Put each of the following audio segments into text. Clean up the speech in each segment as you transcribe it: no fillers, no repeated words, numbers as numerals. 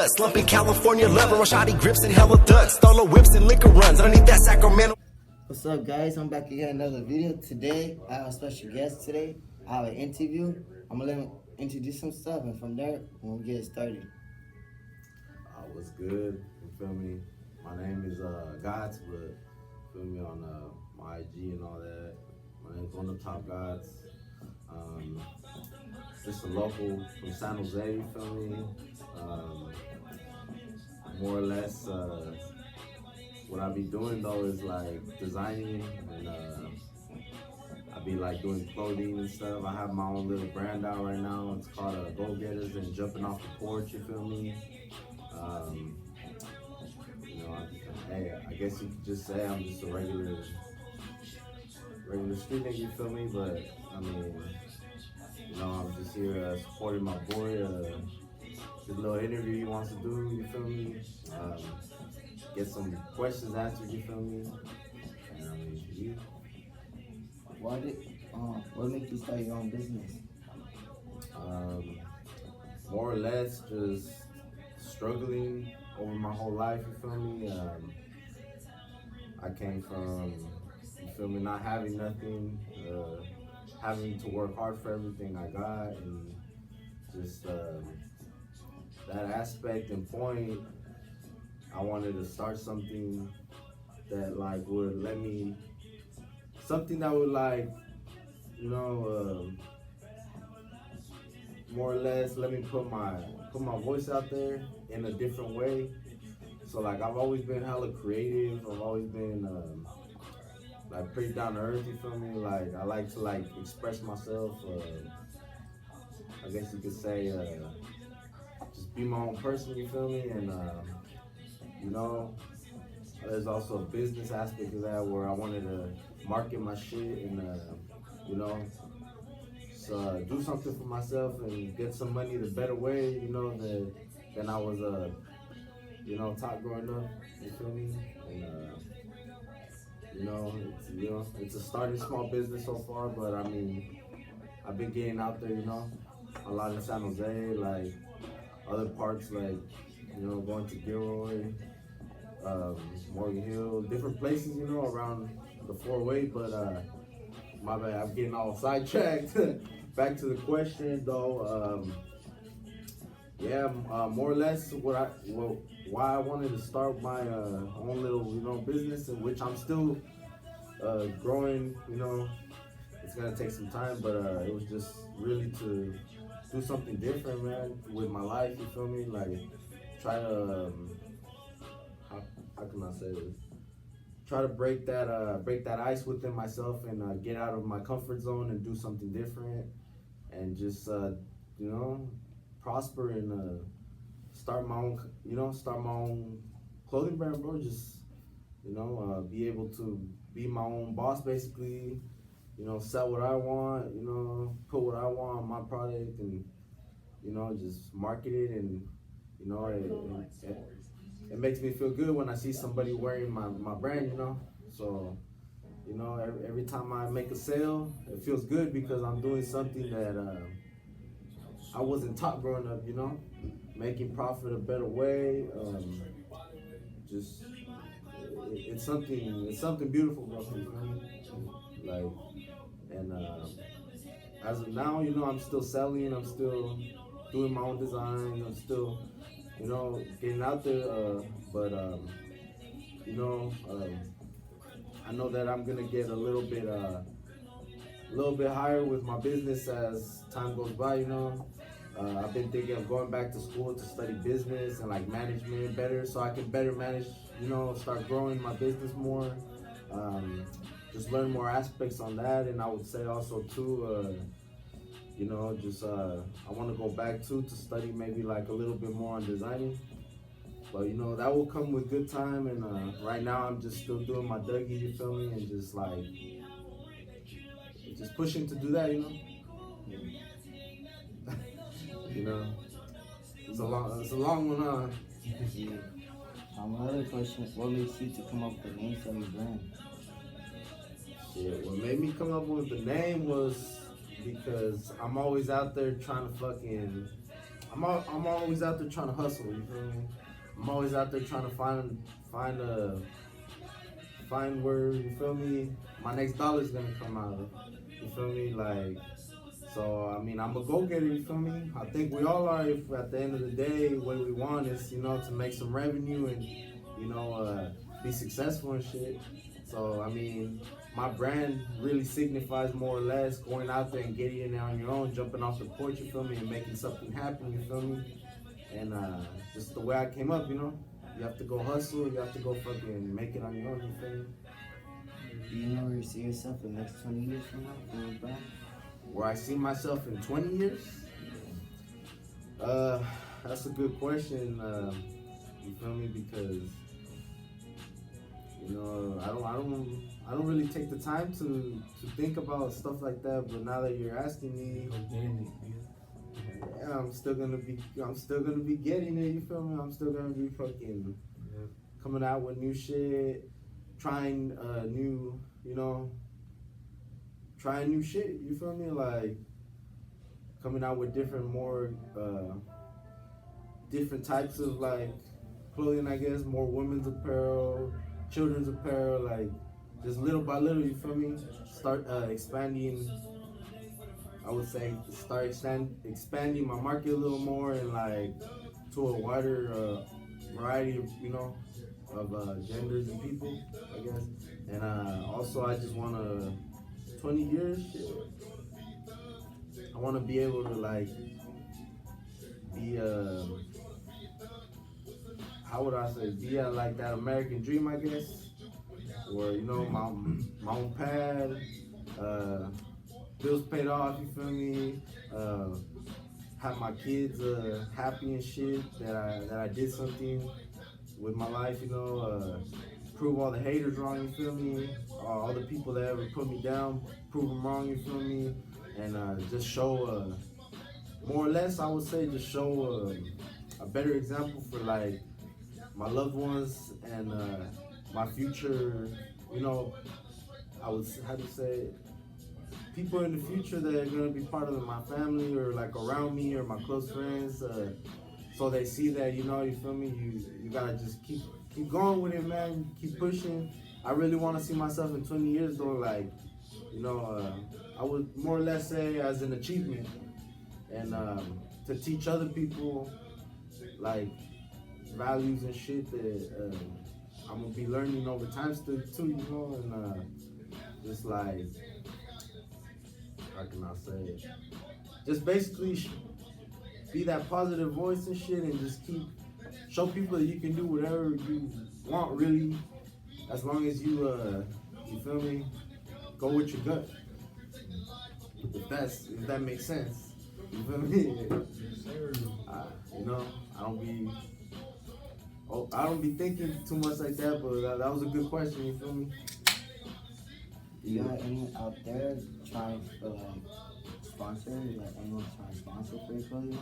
nuts. Slumping California lover on shoddy grips and hella thugs. Stolo whips and liquor runs underneath that Sacramento. What's up, guys? I'm back again another video. Today, I have a special guest today. I have an interview. I'm gonna let him introduce himself, and from there, we'll get started. What's good? You feel me? My name is Gatz, but feel me on my IG and all that. My name's on the top Gatz. Just a local from San Jose, you feel me? More or less, what I be doing though is like designing, and I be like doing clothing and stuff. I have my own little brand out right now. It's called Go Getters and Jumping Off the Porch, you feel me? Hey, I guess you could just say I'm just a regular street nigga, you feel me? But I mean, I'm just here supporting my boy. This little interview he wants to do, you feel me? Get some questions answered, you feel me? And I mean, you. What made you start your own business? More or less just struggling over my whole life, you feel me? I came from, you feel me, not having nothing, having to work hard for everything I got, and just that aspect and point, I wanted to start something that like would let me, something that would like, more or less let me put my voice out there in a different way. So like I've always been hella creative. I've always been like pretty down to earth, you feel me? Like I like to like express myself. I guess you could say just be my own person, you feel me? And there's also a business aspect of that where I wanted to market my shit and do something for myself and get some money the better way, than I was taught growing up, you feel me? And it's a starting small business so far, but I mean, I've been getting out there, a lot in San Jose, like other parts, like going to Gilroy, Morgan Hill, different places, around the 4-way, but my bad, I'm getting all sidetracked. Back to the question though, more or less why I wanted to start my own little business, in which I'm still growing. It's gonna take some time, but it was just really to do something different, man, with my life. You feel me? Like try to how can I say this? Try to break that ice within myself and get out of my comfort zone and do something different, and just prosper and start my own clothing brand, bro. Just be able to be my own boss, basically. Sell what I want, put what I want on my product, and just market it, and it makes me feel good when I see somebody wearing my brand, So, every time I make a sale, it feels good because I'm doing something that I wasn't taught growing up, making profit a better way. It's something beautiful, bro. Like, and as of now, I'm still selling. I'm still doing my own design. I'm still, getting out there. But I know that I'm gonna get a little bit higher with my business as time goes by. I've been thinking of going back to school to study business and like management better, so I can better manage. Start growing my business more. Just learn more aspects on that, and I would say also too, I want to go back to study maybe like a little bit more on designing. But that will come with good time, and right now I'm just still doing my Dougie, you feel me, and just like just pushing to do that, It's a long one, huh? My other question is, what makes you to come up with the name for your brand? Shit, what made me come up with the name was because I'm always out there trying to fucking I'm always out there trying to hustle. You feel me? I'm always out there trying to find where, you feel me, my next dollar's gonna come out of. You feel me? Like, so I mean, I'm a go-getter. You feel me? I think we all are. If at the end of the day, what we want is, you know, to make some revenue and, you know, be successful and shit. So I mean, my brand really signifies more or less going out there and getting it on your own, jumping off the porch, you feel me, and making something happen, you feel me? And just the way I came up, you know, you have to go hustle, you have to go fucking make it on your own, you feel me? Do you know where you see yourself in the next 20 years from now, from your brand? Where I see myself in 20 years? That's a good question, you feel me? Because, you know, I don't really take the time to think about stuff like that. But now that you're asking me, yeah, I'm still gonna be getting it. You feel me? I'm still gonna be fucking coming out with new shit, trying new, you know, trying new shit. You feel me? Like coming out with different types of like clothing. I guess more women's apparel, children's apparel, like just little by little, you feel me? Start expanding. I would say expanding my market a little more and like to a wider variety of, you know, of genders and people, I guess. And also I just want to 20 years, shit, I want to be able to like be how would I say, be like that American dream, I guess, where, you know, my own pad, bills paid off, you feel me, have my kids happy and shit, that I did something with my life, you know, prove all the haters wrong, you feel me, all the people that ever put me down, prove them wrong, you feel me, and just show, more or less, I would say, just show a better example for like my loved ones and my future, you know, I would, how do you say it? People in the future that are gonna be part of my family or like around me or my close friends, so they see that, you know, you feel me, you gotta just keep going with it, man, keep pushing. I really want to see myself in 20 years though, like, you know, I would more or less say as an achievement, and to teach other people like values and shit that I'm gonna be learning over time still too, you know, and just like, how can I say it? Just basically be that positive voice and shit, and just show people that you can do whatever you want, really, as long as you feel me, go with your gut. If that makes sense, you feel me? You know, I don't be thinking too much like that, but that was a good question, you feel me? Do you have anyone out there trying to sponsor? Like anyone trying to sponsor for your clothing?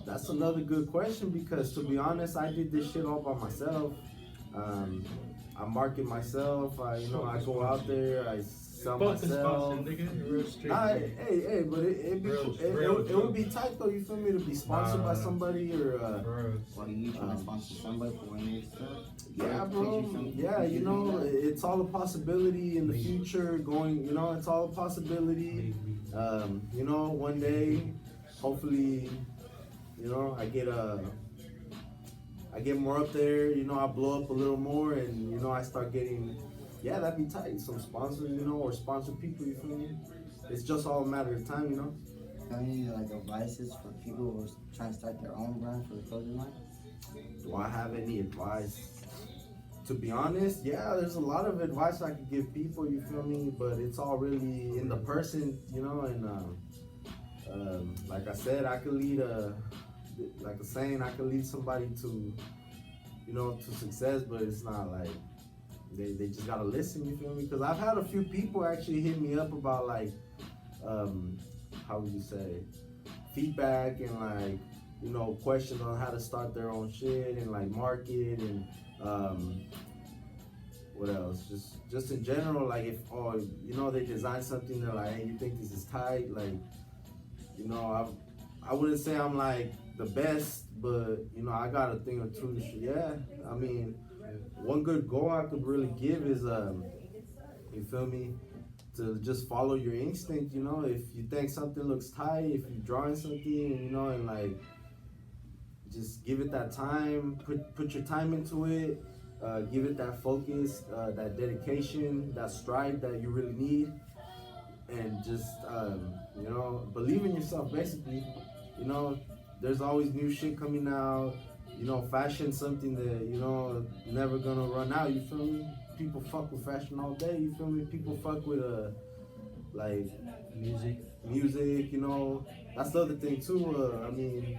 That's another good question, because to be honest, I did this shit all by myself. I market myself. I go out there. I sell myself. Hey, but it would be tight though. You feel me? To be sponsored by somebody or. What are you trying to sponsor somebody for one of your stuff? Yeah, bro. Yeah, you know, it's all a possibility in the future. It's all a possibility. You know, one day, hopefully, you know, I get more up there, you know, I blow up a little more, and, you know, I start getting, yeah, that'd be tight, some sponsors, you know, or sponsor people, you feel me? It's just all a matter of time, you know? Any like advices for people who are trying to start their own brand for the clothing line? Do I have any advice? To be honest, yeah, there's a lot of advice I could give people, you feel me? But it's all really in the person, you know, and like I said, I could lead like a saying, I could lead somebody to, you know, to success, but it's not like, they just gotta listen, you feel me? Because I've had a few people actually hit me up about like, how would you say, feedback and like, you know, questions on how to start their own shit and like market and what else? Just in general, like if, you know, they design something, they're like, hey, you think this is tight? Like, you know, I wouldn't say I'm like the best, but you know, I got a thing or two. Yeah, I mean, one good goal I could really give is, you feel me, to just follow your instinct. You know, if you think something looks tight, if you're drawing something, you know, and like, just give it that time, put your time into it, give it that focus, that dedication, that stride that you really need, and just you know, believe in yourself. Basically, you know, there's always new shit coming out. You know, fashion something that, you know, never gonna run out. You feel me? People fuck with fashion all day. You feel me? People fuck with like music. You know, that's the other thing too. I mean,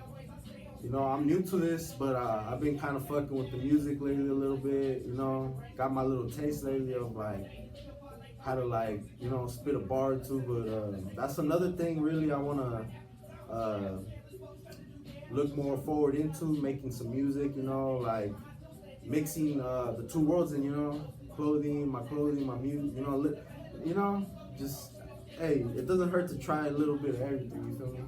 you know, I'm new to this, but I've been kind of fucking with the music lately a little bit. You know, got my little taste lately of like how to, like, you know, spit a bar or two. But that's another thing really I wanna look more forward into, making some music. You know, like mixing the two worlds, and you know, my clothing, my music. You know, just hey, it doesn't hurt to try a little bit of everything. You feel me?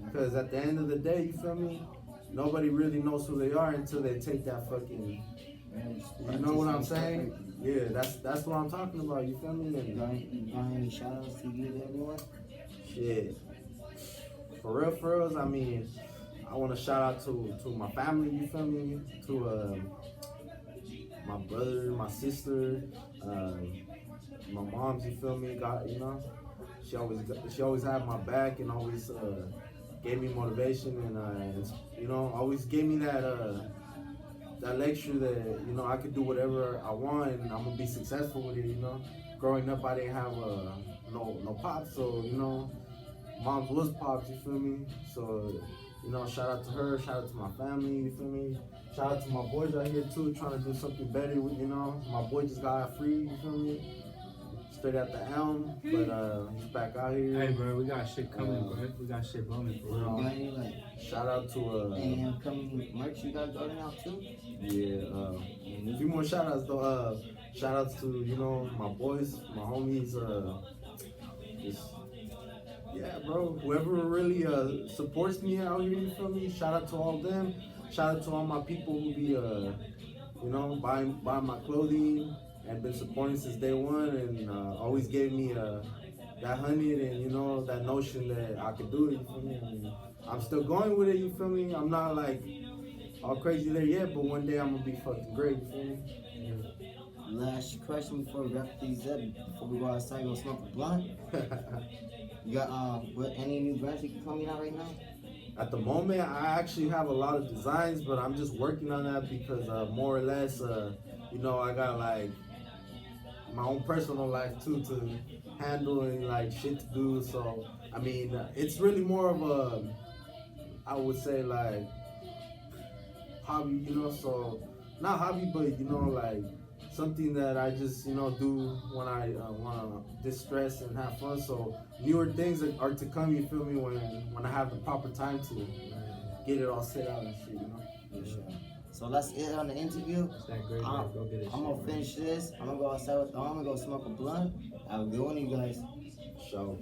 Because at the end of the day, you feel me, nobody really knows who they are until they take that fucking. You know what I'm saying? Yeah, that's what I'm talking about. You feel me? And, You got any shout outs to give everyone? shit. For reals, I mean, I want to shout out to my family, you feel me? To my brother, my sister, my mom's, you feel me? You know, she always had my back and always gave me motivation, and you know, always gave me that lecture that, you know, I could do whatever I want and I'm gonna be successful with it. You know, growing up I didn't have no pops, so you know, mom's was pops. You feel me? So, you know, shout out to her, shout out to my family. You feel me? Shout out to my boys out here too, trying to do something better. You know, my boy just got free. You feel me? Straight at the Elm, but he's back out here. Hey, bro, we got shit coming, bro. We got shit rolling, You know, You got any like shout out to any upcoming merch you got going out too? yeah, a few more shout outs though. Shout outs to, you know, my boys, my homies, just yeah, bro. Whoever really supports me out here, you feel me? Shout out to all of them. Shout out to all my people who be you know, buying my clothing and been supporting since day one, and always gave me that 100 and, you know, that notion that I could do it. You feel me? I mean, I'm still going with it. You feel me? I'm not like all crazy there yet, but one day I'm gonna be fucking great. You feel me? Last question before we wrap these up, before we go outside and go smoke a blunt. You got what, any new brands you coming out right now? At the moment, I actually have a lot of designs, but I'm just working on that because more or less, you know, I got like my own personal life too to handle and like shit to do. So I mean, it's really more of a, I would say, like hobby, you know. So not hobby, but you know, like something that I just, you know, do when I want to distress and have fun. So newer things are to come. You feel me? When I have the proper time to get it all set out and shit, you know. For sure. So that's it on the interview. It's that great, man. Go get it. I'm gonna finish this. I'm gonna go outside with the arm and go smoke a blunt. Have a good one, you guys. So.